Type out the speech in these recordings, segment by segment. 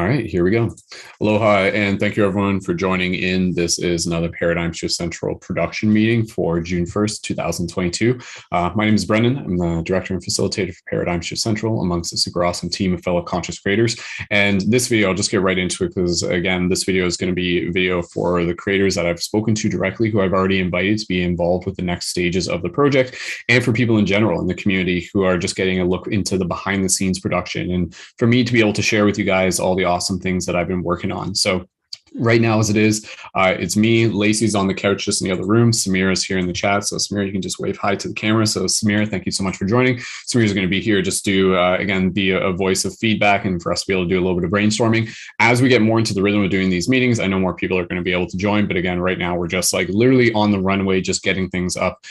All right, here we go. Aloha, and thank you everyone for joining in. This is another Paradigm Shift Central production meeting for June 1st, 2022. My name is Brendan. I'm the director and facilitator for Paradigm Shift Central amongst a super awesome team of fellow conscious creators. And this video, I'll just get right into it because, again, this video is going to be a video for the creators that I've spoken to directly, who I've already invited to be involved with the next stages of the project, and for people in general in the community who are just getting a look into the behind the scenes production. And for me to be able to share with you guys all the awesome things that I've been working on. So right now, as it is, it's me. Lacey's on the couch just in the other room. Samira is here in the chat. So Samira, you can just wave hi to the camera. So Samira, thank you so much for joining. Samira's going to be here just to, again, be a voice of feedback and for us to be able to do a little bit of brainstorming. As we get more into the rhythm of doing these meetings, I know more people are going to be able to join. But again, right now, we're just like literally on the runway, just getting things up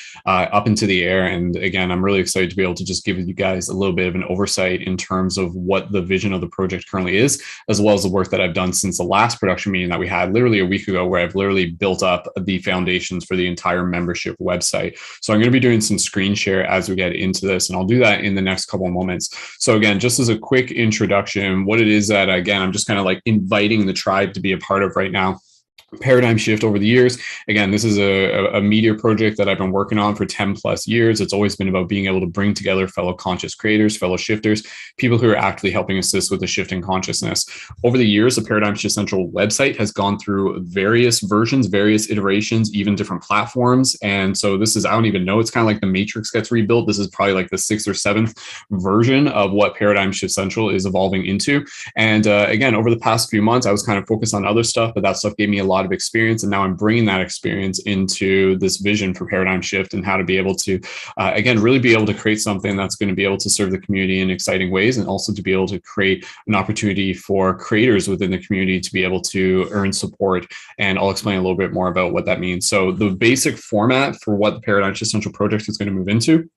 into the air. And again, I'm really excited to be able to just give you guys a little bit of an oversight in terms of what the vision of the project currently is, as well as the work that I've done since the last production meeting that we had literally a week ago, where I've literally built up the foundations for the entire membership website. So I'm going to be doing some screen share as we get into this, and I'll do that in the next couple of moments. So again, just as a quick introduction, what it is that, again, I'm just kind of like inviting the tribe to be a part of right now. Paradigm shift over the years. Again, this is a media project that I've been working on for 10 plus years. It's always been about being able to bring together fellow conscious creators, fellow shifters, people who are actively helping assist with the shift in consciousness. Over the years, the Paradigm Shift Central website has gone through various versions, various iterations, even different platforms. And so this is, I don't even know, it's kind of like the Matrix gets rebuilt. This is probably like the 6th or 7th version of what Paradigm Shift Central is evolving into. And again, over the past few months, I was kind of focused on other stuff, but that stuff gave me a lot of experience, and now I'm bringing that experience into this vision for Paradigm Shift and how to be able to again really be able to create something that's going to be able to serve the community in exciting ways, and also to be able to create an opportunity for creators within the community to be able to earn support. And I'll explain a little bit more about what that means. So the basic format for what the Paradigm Shift Central project is going to move into,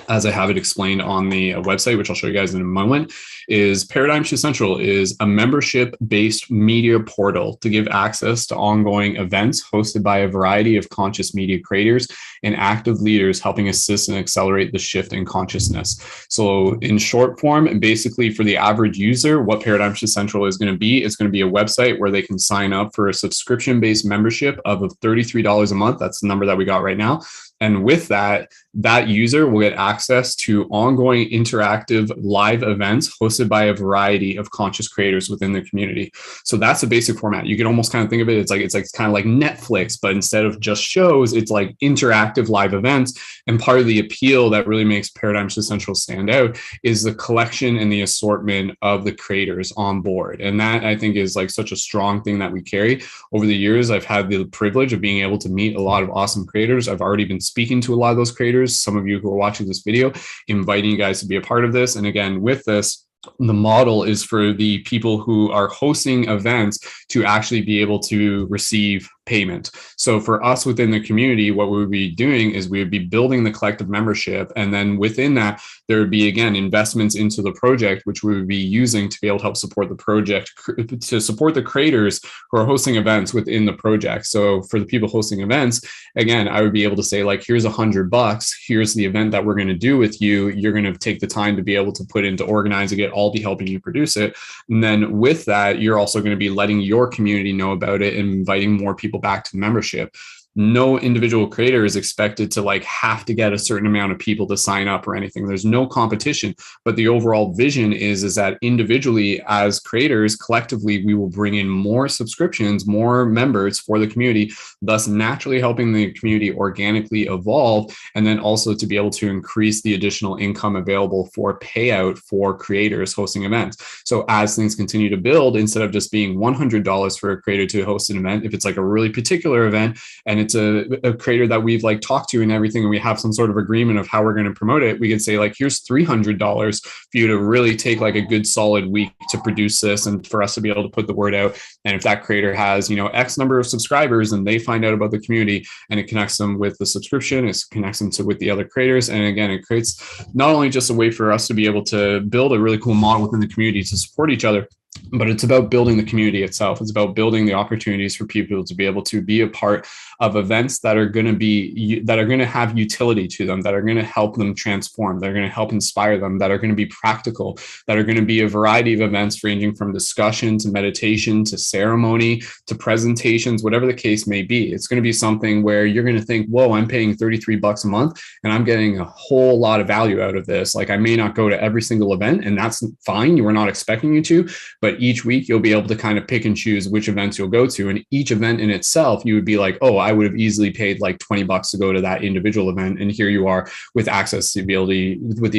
as I have it explained on the website, which I'll show you guys in a moment, is Paradigm Shift Central is a membership-based media portal to give access to ongoing events hosted by a variety of conscious media creators and active leaders helping assist and accelerate the shift in consciousness. So in short form, basically for the average user, what Paradigm Shift Central is going to be, it's going to be a website where they can sign up for a subscription-based membership of $33 a month. That's the number that we got right now. And with that, that user will get access to ongoing interactive live events hosted by a variety of conscious creators within the community. So that's the basic format. You can almost kind of think of it, it's like kind of like Netflix, but instead of just shows, it's like interactive live events. And part of the appeal that really makes Paradigm Shift Central stand out is the collection and the assortment of the creators on board. And that, I think, is like such a strong thing that we carry. Over the years, I've had the privilege of being able to meet a lot of awesome creators. I've already been speaking to a lot of those creators. Some of you who are watching this video, inviting you guys to be a part of this. And again, with this, the model is for the people who are hosting events to actually be able to receive payment. So for us within the community, what we would be doing is we would be building the collective membership. And then within that, there would be, again, investments into the project, which we would be using to be able to help support the project, to support the creators who are hosting events within the project. So for the people hosting events, again, I would be able to say, like, here's $100. Here's the event that we're going to do with you. You're going to take the time to be able to put into organizing it. I'll be helping you produce it. And then with that, you're also going to be letting your community know about it and inviting more people back to the membership. No individual creator is expected to like have to get a certain amount of people to sign up or anything. There's no competition, but the overall vision is that individually as creators, collectively, we will bring in more subscriptions, more members for the community, thus naturally helping the community organically evolve. And then also to be able to increase the additional income available for payout for creators hosting events. So as things continue to build, instead of just being $100 for a creator to host an event, if it's like a really particular event and it's a creator that we've like talked to and everything, and we have some sort of agreement of how we're going to promote it, we could say like, here's $300 for you to really take like a good solid week to produce this and for us to be able to put the word out. And if that creator has, you know, X number of subscribers and they find out about the community and it connects them with the subscription, it connects them with the other creators. And again, it creates not only just a way for us to be able to build a really cool model within the community to support each other, but it's about building the community itself. It's about building the opportunities for people to be able to be a part of events that are going to have utility to them, that are going to help them transform, that are going to help inspire them, that are going to be practical, that are going to be a variety of events ranging from discussion to meditation to ceremony to presentations, whatever the case may be. It's going to be something where you're going to think, whoa, I'm paying $33 a month and I'm getting a whole lot of value out of this. Like, I may not go to every single event, and that's fine. You are not expecting you to, but each week you'll be able to kind of pick and choose which events you'll go to. And each event in itself, you would be like, oh, I would have easily paid like $20 to go to that individual event. And here you are with access to the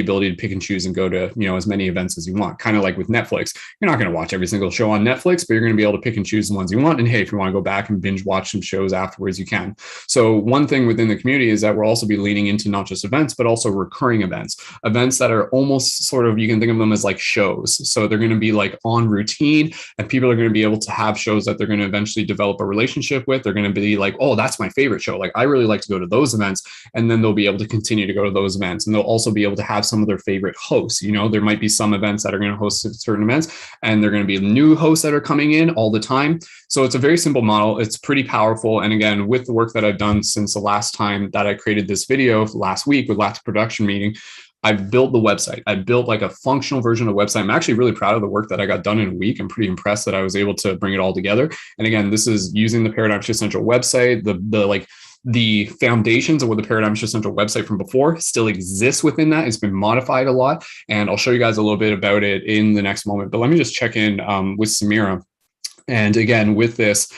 ability to pick and choose and go to, as many events as you want. Kind of like with Netflix. You're not going to watch every single show on Netflix, but you're going to be able to pick and choose the ones you want. And hey, if you want to go back and binge watch some shows afterwards, you can. So one thing within the community is that we'll also be leaning into not just events, but also recurring events that are almost sort of, you can think of them as like shows. So they're going to be like on routine, and people are going to be able to have shows that they're going to eventually develop a relationship with. They're going to be like, oh, that's my favorite show. Like, I really like to go to those events. And then they'll be able to continue to go to those events. And they'll also be able to have some of their favorite hosts. There might be some events that are going to host certain events, and they're going to be new hosts that are coming in all the time. So it's a very simple model. It's pretty powerful. And again, with the work that I've done since the last time that I created this video last week with last production meeting, I've built the website. I built like a functional version of the website. I'm actually really proud of the work that I got done in a week. I'm pretty impressed that I was able to bring it all together. And again, this is using the Paradigm Shift Central website. The foundations of what the Paradigm Shift Central website from before still exists within that. It's been modified a lot, and I'll show you guys a little bit about it in the next moment. But let me just check in with Samira. And again, with this,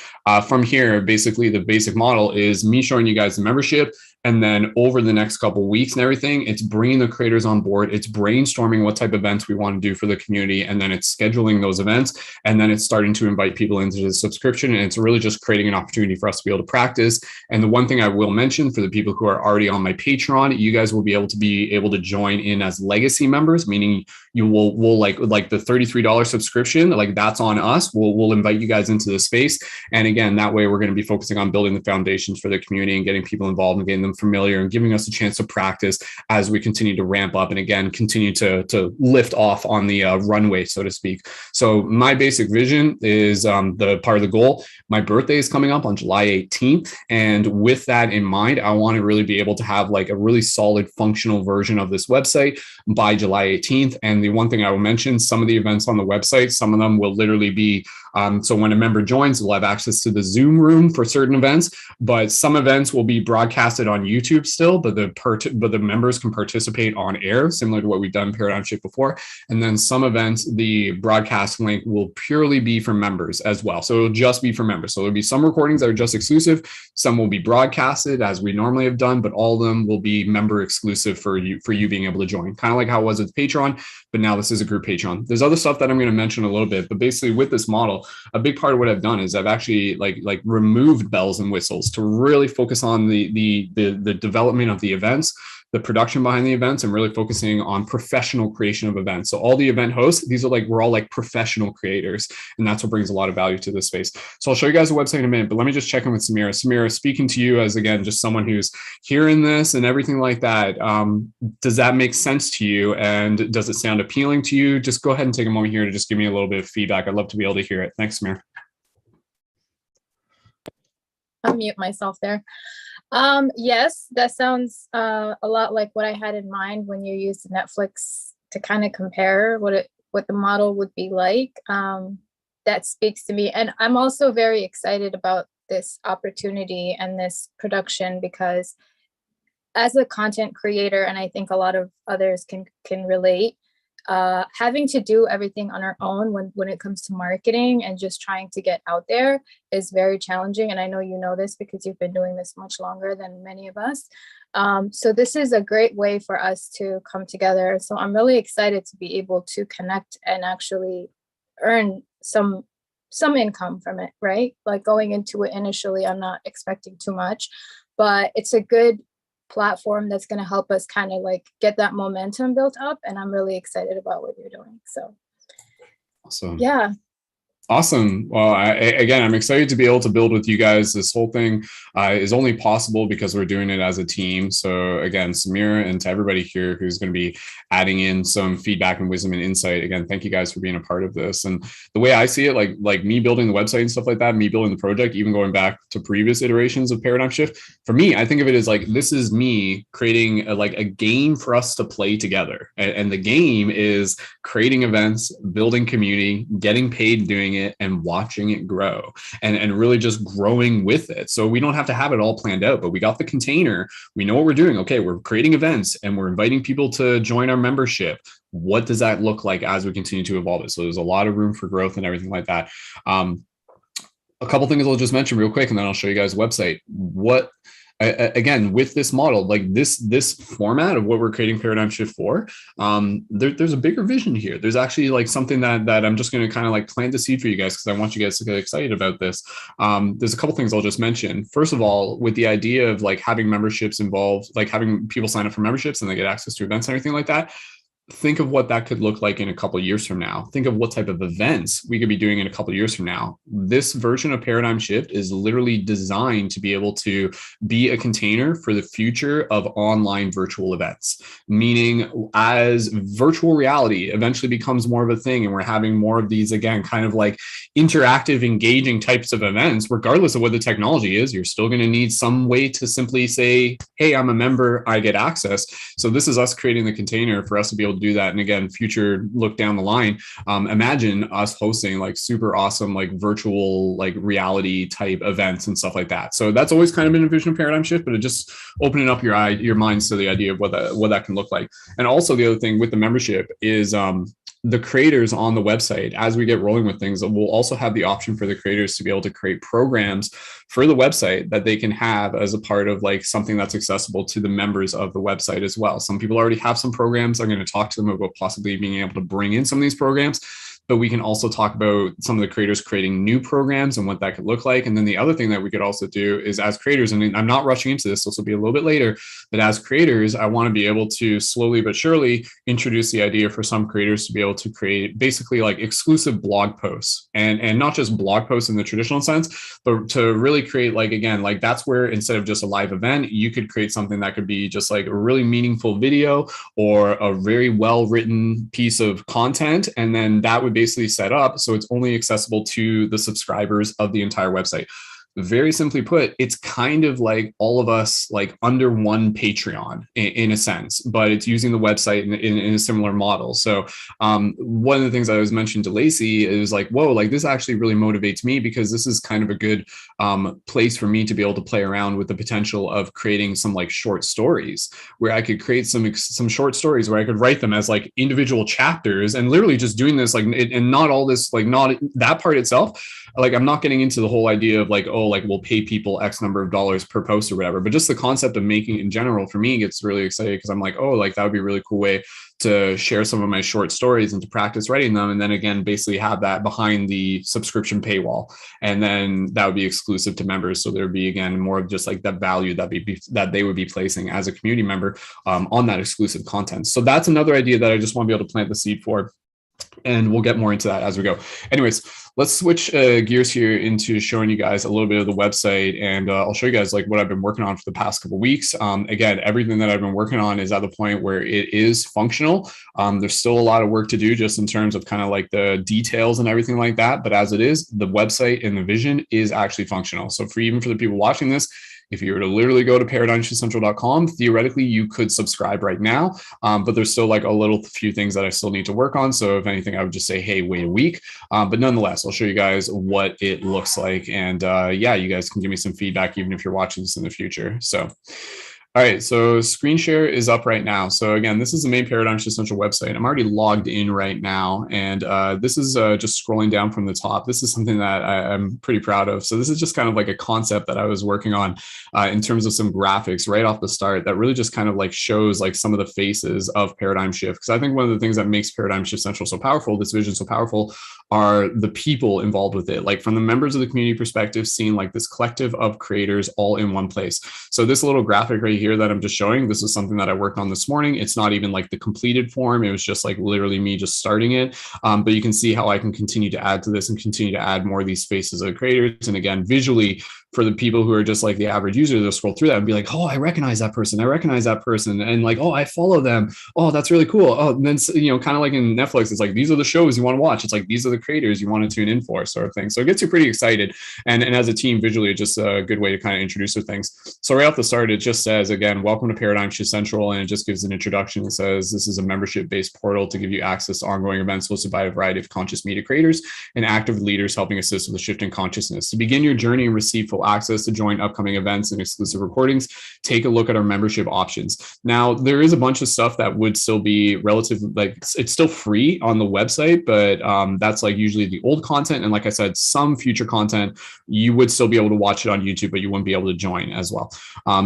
from here, basically the basic model is me showing you guys the membership. And then over the next couple of weeks and everything, it's bringing the creators on board. It's brainstorming what type of events we want to do for the community. And then it's scheduling those events. And then it's starting to invite people into the subscription. And it's really just creating an opportunity for us to be able to practice. And the one thing I will mention for the people who are already on my Patreon, you guys will be able to join in as legacy members, meaning we'll like the $33 subscription, like that's on us. We'll invite you guys into the space. And again, that way we're going to be focusing on building the foundations for the community and getting people involved and getting them familiar and giving us a chance to practice as we continue to ramp up and again continue to lift off on the runway, so to speak. So my basic vision is the part of the goal. My birthday is coming up on July 18th, and with that in mind, I want to really be able to have like a really solid functional version of this website by July 18th. And the one thing I will mention, some of the events on the website, some of them will literally be so when a member joins, they'll have access to the Zoom room for certain events, but some events will be broadcasted on YouTube still, but the members can participate on air, similar to what we've done Paradigm Shift before. And then some events, the broadcast link will purely be for members as well. So it'll just be for members. So there'll be some recordings that are just exclusive. Some will be broadcasted as we normally have done, but all of them will be member exclusive for you being able to join. Kind of like how it was with Patreon, but now this is a group Patreon. There's other stuff that I'm going to mention a little bit, but basically with this model, a big part of what I've done is I've actually like removed bells and whistles to really focus on the development of the events, the production behind the events, and really focusing on professional creation of events. So all the event hosts, we're all like professional creators, and that's what brings a lot of value to this space. So I'll show you guys the website in a minute, but let me just check in with Samira. Samira, speaking to you as, again, just someone who's hearing this and everything like that, does that make sense to you? And does it sound appealing to you? Just go ahead and take a moment here to just give me a little bit of feedback. I'd love to be able to hear it. Thanks, Samira. I'll mute myself there. Yes, that sounds a lot like what I had in mind when you used Netflix to kind of compare what the model would be like. That speaks to me. And I'm also very excited about this opportunity and this production, because as a content creator, and I think a lot of others can relate, having to do everything on our own when it comes to marketing and just trying to get out there is very challenging. And I know you know this because you've been doing this much longer than many of us. So this is a great way for us to come together. So I'm really excited to be able to connect and actually earn some income from it, right? Like going into it initially, I'm not expecting too much, but it's a good platform that's going to help us kind of like get that momentum built up. And I'm really excited about what you're doing. So awesome. Yeah. Awesome. Well, again, I'm excited to be able to build with you guys. This whole thing is only possible because we're doing it as a team. So again, Samira, and to everybody here who's going to be adding in some feedback and wisdom and insight, again, thank you guys for being a part of this. And the way I see it, like me building the website and stuff like that, me building the project, even going back to previous iterations of Paradigm Shift, for me, I think of it as like, this is me creating a game for us to play together. And the game is creating events, building community, getting paid doing it, and watching it grow, and really just growing with it. So we don't have to have it all planned out, but we got the container. We know what we're doing. Okay, we're creating events and we're inviting people to join our membership. What does that look like as we continue to evolve it? So there's a lot of room for growth and everything like that. A couple things I'll just mention real quick, and then I'll show you guys the website. Again, with this model, like this format of what we're creating Paradigm Shift for, there's a bigger vision here. There's actually like something that I'm just going to kind of like plant the seed for you guys, because I want you guys to get excited about this. There's a couple things I'll just mention. First of all, with the idea of like having memberships involved, like having people sign up for memberships and they get access to events and everything like that. Think of what that could look like in a couple of years from now. Think of what type of events we could be doing in a couple of years from now. This version of Paradigm Shift is literally designed to be able to be a container for the future of online virtual events, meaning as virtual reality eventually becomes more of a thing and we're having more of these, again, kind of like interactive, engaging types of events, regardless of what the technology is, you're still going to need some way to simply say, hey, I'm a member, I get access. So this is us creating the container for us to be able to do that. And again, future look down the line, imagine us hosting like super awesome, like virtual, like reality type events and stuff like that. So that's always kind of been a vision of Paradigm Shift, but it just opening up your minds to the idea of what that can look like. And also the other thing with the membership is, the creators on the website, as we get rolling with things, we'll also have the option for the creators to be able to create programs for the website that they can have as a part of like something that's accessible to the members of the website as well. Some people already have some programs. I'm going to talk to them about possibly being able to bring in some of these programs, but we can also talk about some of the creators creating new programs and what that could look like. And then the other thing that we could also do is, as creators, and I'm not rushing into this, this will be a little bit later, but as creators, I want to be able to slowly but surely introduce the idea for some creators to be able to create basically like exclusive blog posts, and not just blog posts in the traditional sense, but to really create like, again, like that's where instead of just a live event, you could create something that could be just like a really meaningful video or a very well-written piece of content. And then that would basically set up so it's only accessible to the subscribers of the entire website. Very simply put, it's kind of like all of us like under one Patreon in a sense, but it's using the website in a similar model. So one of the things I was mentioning to Lacey is like, whoa, like this actually really motivates me, because this is kind of a good place for me to be able to play around with the potential of creating some like short stories, where I could create some short stories where I could write them as like individual chapters, and literally just doing this like, and not all this, like not that part itself. Like I'm not getting into the whole idea of like, oh, like we'll pay people X number of dollars per post or whatever, but just the concept of making in general for me gets really excited, because I'm like, oh, like that would be a really cool way to share some of my short stories and to practice writing them. And then again, basically have that behind the subscription paywall. And then that would be exclusive to members. So there'd be, again, more of just like that value that they would be placing as a community member on that exclusive content. So that's another idea that I just want to be able to plant the seed for. And we'll get more into that as we go. Anyways, let's switch gears here into showing you guys a little bit of the website, and I'll show you guys like what I've been working on for the past couple of weeks. Again, everything that I've been working on is at the point where it is functional. There's still a lot of work to do just in terms of kind of like the details and everything like that. But as it is, the website and the vision is actually functional. So even for the people watching this, if you were to literally go to paradigmshiftcentral.com, theoretically, you could subscribe right now, but there's still like a little few things that I still need to work on. So if anything, I would just say, hey, wait a week. But nonetheless, I'll show you guys what it looks like. And yeah, you guys can give me some feedback, even if you're watching this in the future. So all right, so screen share is up right now. So again, this is the main Paradigm Shift Central website. I'm already logged in right now, and this is just scrolling down from the top. This is something that I'm pretty proud of. So this is just kind of like a concept that I was working on in terms of some graphics right off the start that really just kind of like shows like some of the faces of Paradigm Shift. Because I think one of the things that makes Paradigm Shift Central so powerful, this vision so powerful, are the people involved with it. Like from the members of the community perspective, seeing like this collective of creators all in one place. So this little graphic right here that I'm just showing, this is something that I worked on this morning. It's not even like the completed form. It was just like literally me just starting it. But you can see how I can continue to add to this and continue to add more of these faces of creators. And again, visually, for the people who are just like the average user, they'll scroll through that and be like, oh, I recognize that person. I recognize that person. And like, oh, I follow them. Oh, that's really cool. Oh, and then, you know, kind of like in Netflix, it's like, these are the shows you want to watch. It's like, these are the creators you want to tune in for, sort of thing. So it gets you pretty excited. And as a team, visually, it's just a good way to kind of introduce the things. So right off the start, it just says, again, welcome to Paradigm Shift Central. And it just gives an introduction. It says, this is a membership-based portal to give you access to ongoing events hosted by a variety of conscious media creators and active leaders helping assist with the shift in consciousness. To begin your journey and receive full access to join upcoming events and exclusive recordings, take a look at our membership options. Now, there is a bunch of stuff that would still be relatively, like, it's still free on the website, but that's like usually the old content. And like I said, some future content, you would still be able to watch it on YouTube, but you wouldn't be able to join as well.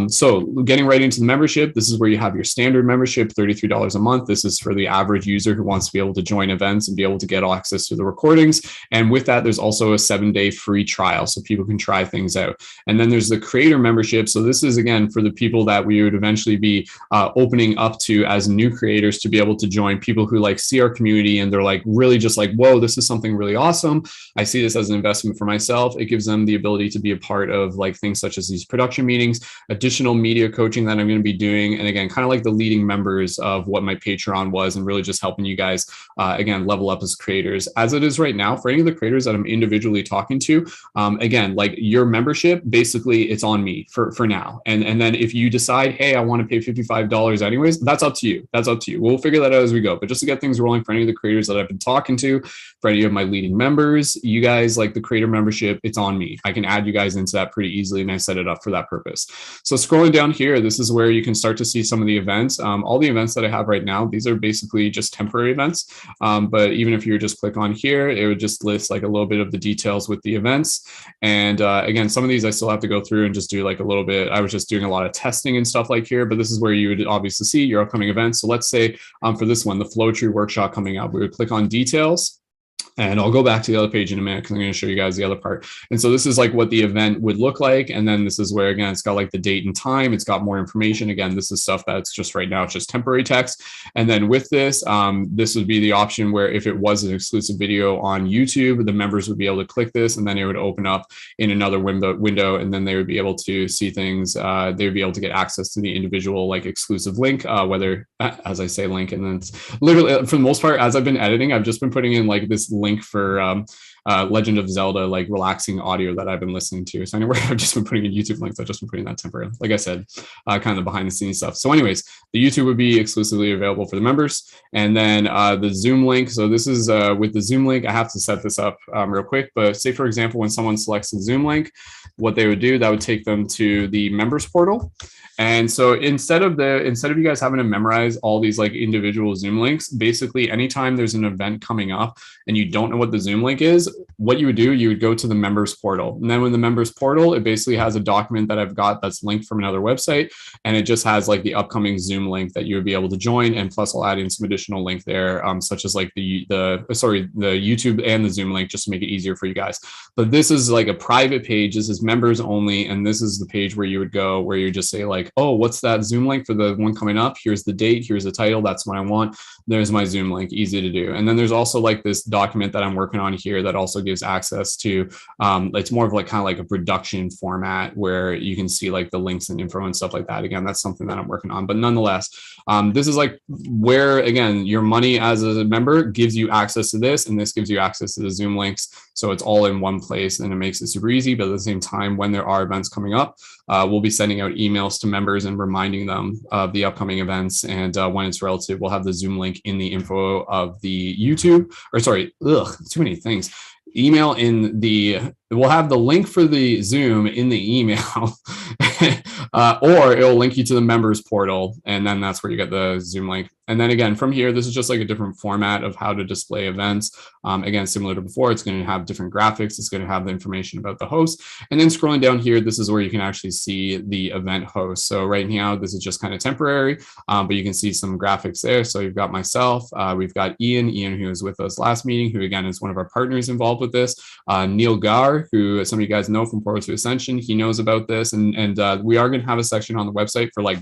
So getting right into the membership, this is where you have your standard membership, $33 a month. This is for the average user who wants to be able to join events and be able to get access to the recordings. And with that, there's also a 7-day free trial so people can try things out. And then there's the creator membership. So this is, again, for the people that we would eventually be opening up to as new creators to be able to join, people who like see our community and they're like really just like, whoa, this is something really awesome. I see this as an investment for myself. It gives them the ability to be a part of like things such as these production meetings, additional media coaching that I'm going to be doing. And again, kind of like the leading members of what my Patreon was, and really just helping you guys, again, level up as creators. As it is right now, for any of the creators that I'm individually talking to, again, like your membership, basically it's on me for now. And then if you decide, hey, I want to pay $55 anyways, that's up to you. That's up to you. We'll figure that out as we go. But just to get things rolling for any of the creators that I've been talking to, for any of my leading members, you guys, like the creator membership, it's on me. I can add you guys into that pretty easily, and I set it up for that purpose. So scrolling down here, this is where you can start to see some of the events. All the events that I have right now, these are basically just temporary events. But even if you just click on here, it would just list like a little bit of the details with the events. And again, some of these I still have to go through and just do like a little bit. I was just doing a lot of testing and stuff like here, but this is where you would obviously see your upcoming events. So let's say for this one, the Flow Tree workshop coming up, we would click on details. And I'll go back to the other page in a minute because I'm going to show you guys the other part. And so this is like what the event would look like. And then this is where, again, it's got like the date and time. It's got more information. Again, this is stuff that's just right now, it's just temporary text. And then with this, this would be the option where if it was an exclusive video on YouTube, the members would be able to click this and then it would open up in another window. And then they would be able to see things. They would be able to get access to the individual like exclusive link, whether, as I say, link. And then it's literally, for the most part, as I've been editing, I've just been putting in like this link for Legend of Zelda, like relaxing audio that I've been listening to. So anywhere I've just been putting in YouTube links, I've just been putting that temporarily. Like I said, kind of behind the scenes stuff. So anyways, the YouTube would be exclusively available for the members. And then the Zoom link. So this is with the Zoom link, I have to set this up real quick. But say, for example, when someone selects the Zoom link, what they would do, that would take them to the members portal. And so instead of you guys having to memorize all these like individual Zoom links, basically anytime there's an event coming up and you don't know what the Zoom link is, what you would do, you would go to the members portal. And then when the members portal, it basically has a document that I've got that's linked from another website. And it just has like the upcoming Zoom link that you would be able to join. And plus I'll add in some additional link there, such as like the YouTube and the Zoom link, just to make it easier for you guys. But this is like a private page. This is members only. And this is the page where you would go, where you just say like, oh, what's that Zoom link for the one coming up? Here's the date. Here's the title. That's what I want. There's my Zoom link. Easy to do. And then there's also like this document that I'm working on here that also gives access to, it's more of like kind of like a production format where you can see like the links and info and stuff like that. Again, that's something that I'm working on. But nonetheless, this is like where, again, your money as a member gives you access to this, and this gives you access to the Zoom links. So it's all in one place and it makes it super easy. But at the same time, when there are events coming up, we'll be sending out emails to members and reminding them of the upcoming events. And when it's relative, we'll have the Zoom link in the info of the YouTube, or sorry, too many things. Email in the, we'll have the link for the Zoom in the email. or it'll link you to the members portal, and then that's where you get the Zoom link. And then again, from here, this is just like a different format of how to display events. Again, similar to before, it's going to have different graphics. It's going to have the information about the host. And then scrolling down here, this is where you can actually see the event host. So right now, this is just kind of temporary, but you can see some graphics there. So you've got myself, we've got Iain, who was with us last meeting, who again is one of our partners involved with this. Neil Gar, who some of you guys know from Portal to Ascension, he knows about this. And we are going to have a section on the website for like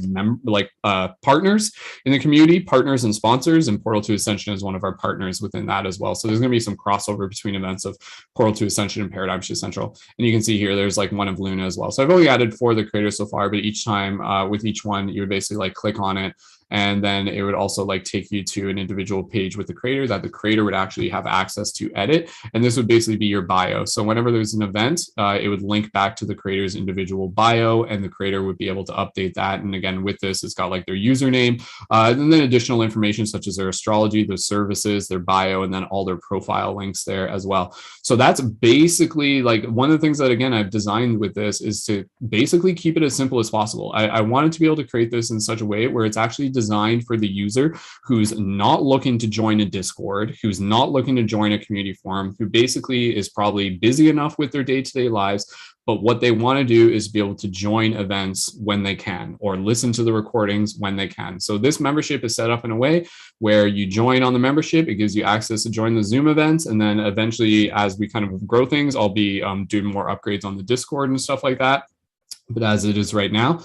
partners in the community, partners and sponsors, and Portal to Ascension is one of our partners within that as well. So there's going to be some crossover between events of Portal to Ascension and Paradigm Shift Central. And you can see here, there's like one of Luna as well. So I've only added 4 of the creators so far, but each time with each one, you would basically like click on it. And then it would also like take you to an individual page with the creator that the creator would actually have access to edit. And this would basically be your bio. So whenever there's an event, it would link back to the creator's individual bio, and the creator would be able to update that. And again, with this, it's got like their username, and then additional information such as their astrology, their services, their bio, and then all their profile links there as well. So that's basically like one of the things that, again, I've designed with this is to basically keep it as simple as possible. I wanted to be able to create this in such a way where it's actually designed for the user who's not looking to join a Discord, who's not looking to join a community forum, who basically is probably busy enough with their day-to-day lives, but what they want to do is be able to join events when they can, or listen to the recordings when they can. So this membership is set up in a way where you join on the membership, it gives you access to join the Zoom events, and then eventually, as we kind of grow things, I'll be doing more upgrades on the Discord and stuff like that. But as it is right now,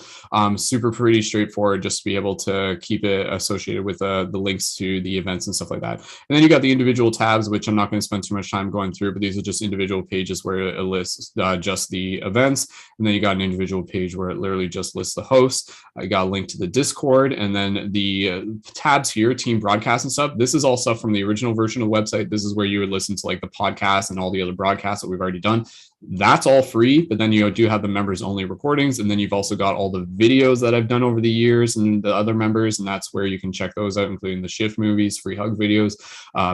super pretty straightforward, just to be able to keep it associated with the links to the events and stuff like that. And then you got the individual tabs, which I'm not going to spend too much time going through, but these are just individual pages where it lists just the events. And then you got an individual page where it literally just lists the hosts. I got a link to the Discord, and then the tabs here, team broadcast and stuff. This is all stuff from the original version of the website. This is where you would listen to like the podcast and all the other broadcasts that we've already done. That's all free, but then you do have the members only recordings, and then you've also got all the videos that I've done over the years and the other members, and that's where you can check those out, including the shift movies, free hug videos,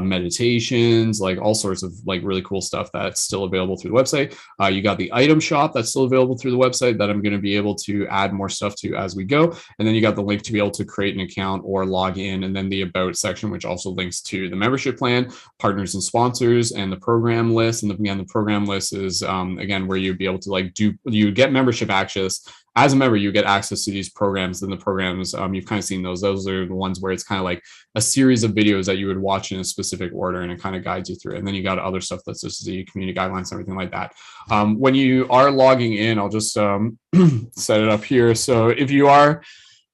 meditations, like all sorts of like really cool stuff that's still available through the website. You got the item shop that's still available through the website that I'm going to be able to add more stuff to as we go, and then you got the link to be able to create an account or log in, and then the about section, which also links to the membership plan, partners and sponsors, and the program list. And again, the program list is again where you'd be able to like you get membership access. As a member, you get access to these programs, and the programs, you've kind of seen those are the ones where it's kind of like a series of videos that you would watch in a specific order, and it kind of guides you through it. And then you got other stuff that's just the community guidelines and everything like that. When you are logging in, I'll just set it up here. So if you are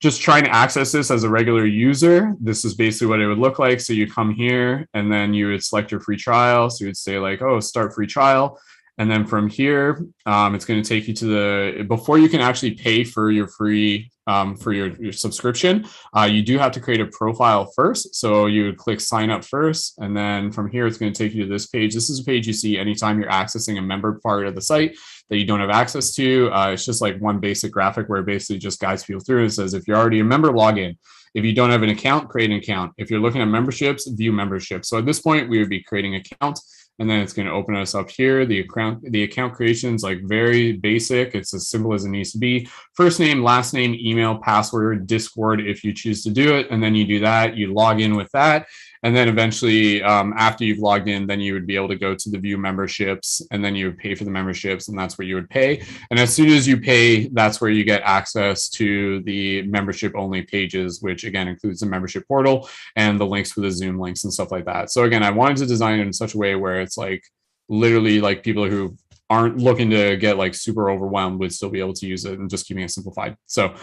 just trying to access this as a regular user, this is basically what it would look like. So you come here, and then you would select your free trial. So you would say like, oh, start free trial. And then from here, it's going to take you to before you can actually pay for your free, for your subscription, you do have to create a profile first. So you would click sign up first. And then from here, it's going to take you to this page. This is a page you see anytime you're accessing a member part of the site that you don't have access to. It's just like one basic graphic where it basically just guides people through and says, if you're already a member, log in. If you don't have an account, create an account. If you're looking at memberships, view memberships. So at this point, we would be creating an account. And then it's going to open us up here. The account creation is like very basic. It's as simple as it needs to be. First name, last name, email, password, Discord if you choose to do it. And then you do that. You log in with that. And then eventually, after you've logged in, then you would be able to go to the view memberships, and then you would pay for the memberships, and that's where you would pay. And as soon as you pay, that's where you get access to the membership only pages, which again includes the membership portal and the links for the Zoom links and stuff like that. So again, I wanted to design it in such a way where it's like literally like people who aren't looking to get like super overwhelmed would still be able to use it, and just keeping it simplified. So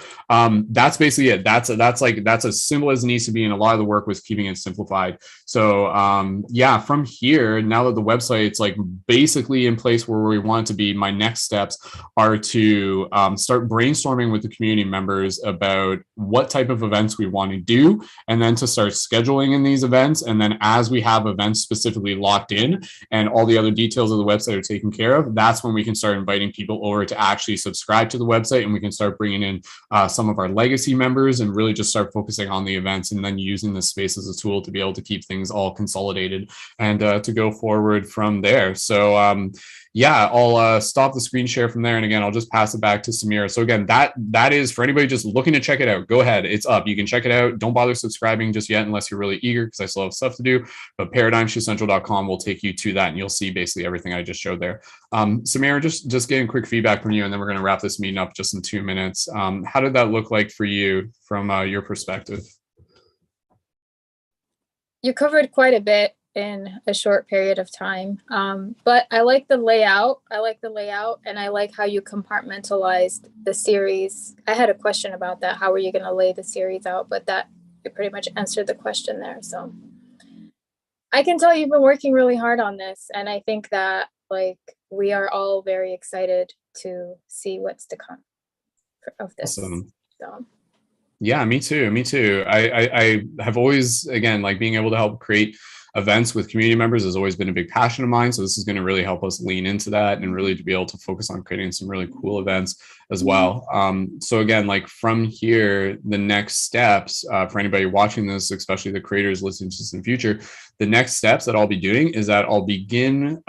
that's basically it. That's as simple as it needs to be, and a lot of the work was keeping it simplified. So yeah, from here, now that the website's like basically in place where we want it to be, my next steps are to start brainstorming with the community members about what type of events we want to do, and then to start scheduling in these events. And then as we have events specifically locked in and all the other details of the website are taken care of, that's when we can start inviting people over to actually subscribe to the website, and we can start bringing in some of our legacy members and really just start focusing on the events, and then using this space as a tool to be able to keep things all consolidated and to go forward from there. So yeah, I'll stop the screen share from there. And again, I'll just pass it back to Samira. So again, that is for anybody just looking to check it out. Go ahead. It's up. You can check it out. Don't bother subscribing just yet unless you're really eager, because I still have stuff to do. But paradigmshiftcentral.com will take you to that, and you'll see basically everything I just showed there. Samira, just getting quick feedback from you, and then we're going to wrap this meeting up just in 2 minutes. How did that look like for you from your perspective? You covered quite a bit in a short period of time. But I like the layout. And I like how you compartmentalized the series. I had a question about that. How are you going to lay the series out? But that you pretty much answered the question there. So I can tell you've been working really hard on this. And I think that like we are all very excited to see what's to come of this. Awesome. So. Yeah, me too. I have always, again, like being able to help create events with community members has always been a big passion of mine. So this is going to really help us lean into that and really to be able to focus on creating some really cool events as well. So again, like from here, the next steps for anybody watching this, especially the creators listening to this in the future, the next steps that I'll be doing is that I'll begin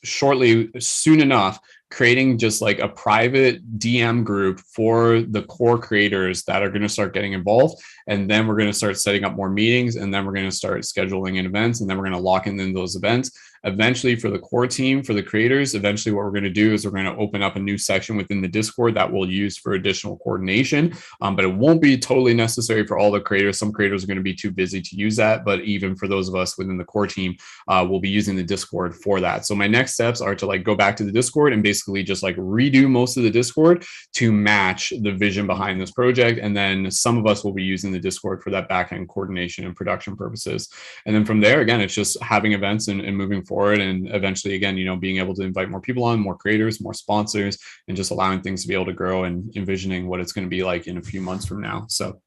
shortly, soon enough, creating just like a private DM group for the core creators that are going to start getting involved. And then we're going to start setting up more meetings, and then we're going to start scheduling in events, and then we're going to lock in those events. Eventually, for the core team, for the creators, eventually what we're going to do is we're going to open up a new section within the Discord that we'll use for additional coordination. But it won't be totally necessary for all the creators. Some creators are going to be too busy to use that. But even for those of us within the core team, we'll be using the Discord for that. So my next steps are to like go back to the Discord and basically just like redo most of the Discord to match the vision behind this project. And then some of us will be using the Discord for that back-end coordination and production purposes. And then from there, again, it's just having events and moving forward, and eventually, again, you know, being able to invite more people on, more creators, more sponsors, and just allowing things to be able to grow and envisioning what it's going to be like in a few months from now. So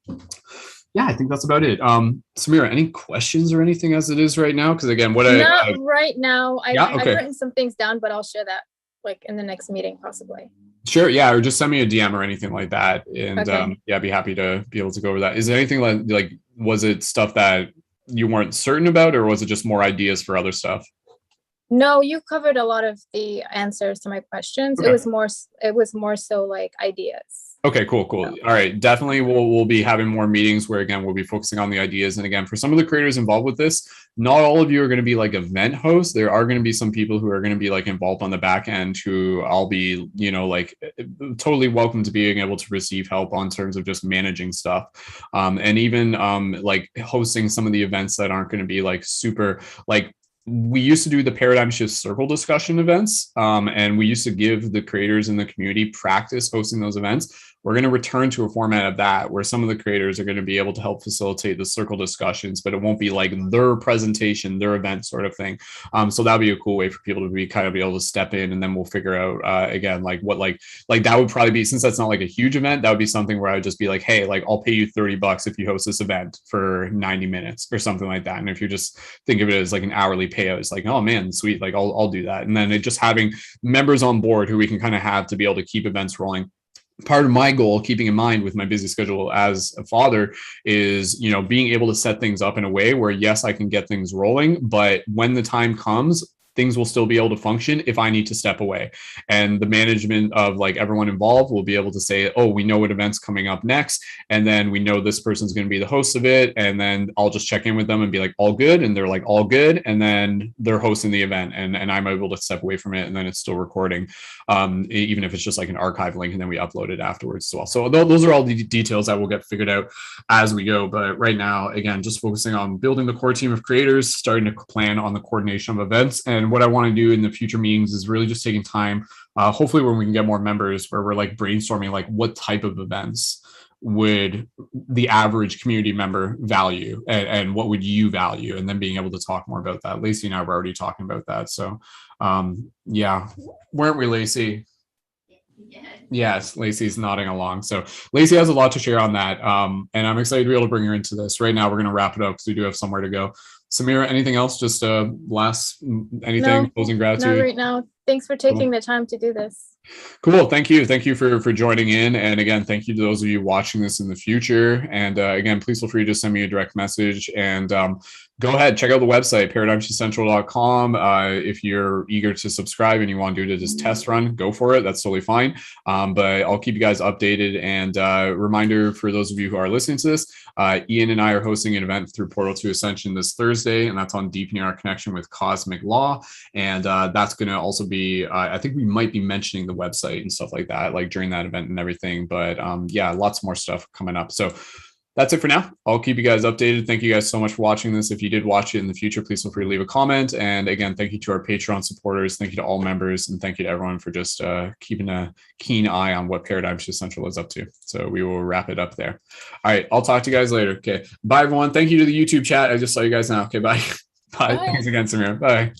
yeah, I think that's about it. Samira, any questions or anything as it is right now? Because again, not right now. Okay. I've written some things down, but I'll share that like in the next meeting possibly. Sure. Yeah. Or just send me a DM or anything like that. And okay. Yeah, I'd be happy to be able to go over that. Is there anything like, was it stuff that you weren't certain about, or was it just more ideas for other stuff? No, you covered a lot of the answers to my questions. Okay. It was more so like ideas. Okay, cool. All right. Definitely we'll be having more meetings where, again, we'll be focusing on the ideas. And again, for some of the creators involved with this, not all of you are going to be like event hosts. There are going to be some people who are going to be like involved on the back end who I'll be, you know, like totally welcome to being able to receive help on terms of just managing stuff. And even like hosting some of the events that aren't going to be like super like, we used to do the paradigm shift circle discussion events, and we used to give the creators in the community practice hosting those events. We're going to return to a format of that where some of the creators are going to be able to help facilitate the circle discussions, but it won't be like their presentation, their event sort of thing. So that'll be a cool way for people to be kind of be able to step in, and then we'll figure out again, like what like that would probably be, since that's not like a huge event, that would be something where I would just be like, hey, like I'll pay you $30 if you host this event for 90 minutes or something like that. And if you just think of it as like an hourly payout, it's like, oh man, sweet, like I'll do that. And then it just having members on board who we can kind of have to be able to keep events rolling. Part of my goal, keeping in mind with my busy schedule as a father, is, you know, being able to set things up in a way where, yes, I can get things rolling, but when the time comes, things will still be able to function if I need to step away. And the management of like everyone involved will be able to say, oh, we know what event's coming up next. And then we know this person's going to be the host of it. And then I'll just check in with them and be like, all good. And they're like, all good. And then they're hosting the event, and I'm able to step away from it. And then it's still recording, even if it's just like an archive link, and then we upload it afterwards as well. So those are all the details that will get figured out as we go. But right now, again, just focusing on building the core team of creators, starting to plan on the coordination of events. And what I want to do in the future meetings is really just taking time, hopefully when we can get more members, where we're like brainstorming like what type of events would the average community member value, and what would you value, and then being able to talk more about that. Lacey and I were already talking about that. So yeah, weren't we, Lacey? Yes, Lacey's nodding along. So Lacey has a lot to share on that. And I'm excited to be able to bring her into this. Right now, we're going to wrap it up because we do have somewhere to go. Samira, anything else? Just last anything, No, closing not gratitude? right now. Thanks for taking the time to do this. Cool. Thank you. Thank you for joining in. And again, thank you to those of you watching this in the future. And again, please feel free to send me a direct message and go ahead, check out the website, paradigmshiftcentral.com. If you're eager to subscribe and you want to do this test run, go for it. That's totally fine. But I'll keep you guys updated. And reminder for those of you who are listening to this, Iain and I are hosting an event through Portal to Ascension this Thursday, and that's on deepening our connection with cosmic law. And that's going to also be, I think we might be mentioning the website and stuff like that, like during that event and everything. But yeah, lots more stuff coming up. So that's it for now. I'll keep you guys updated. Thank you guys so much for watching this. If you did watch it in the future, please feel free to leave a comment. And again, thank you to our Patreon supporters. Thank you to all members. And thank you to everyone for just keeping a keen eye on what Paradigm Shift Central is up to. So we will wrap it up there. All right. I'll talk to you guys later. Okay. Bye, everyone. Thank you to the YouTube chat. I just saw you guys now. Okay. Bye. Bye. Thanks again, Samira. Bye.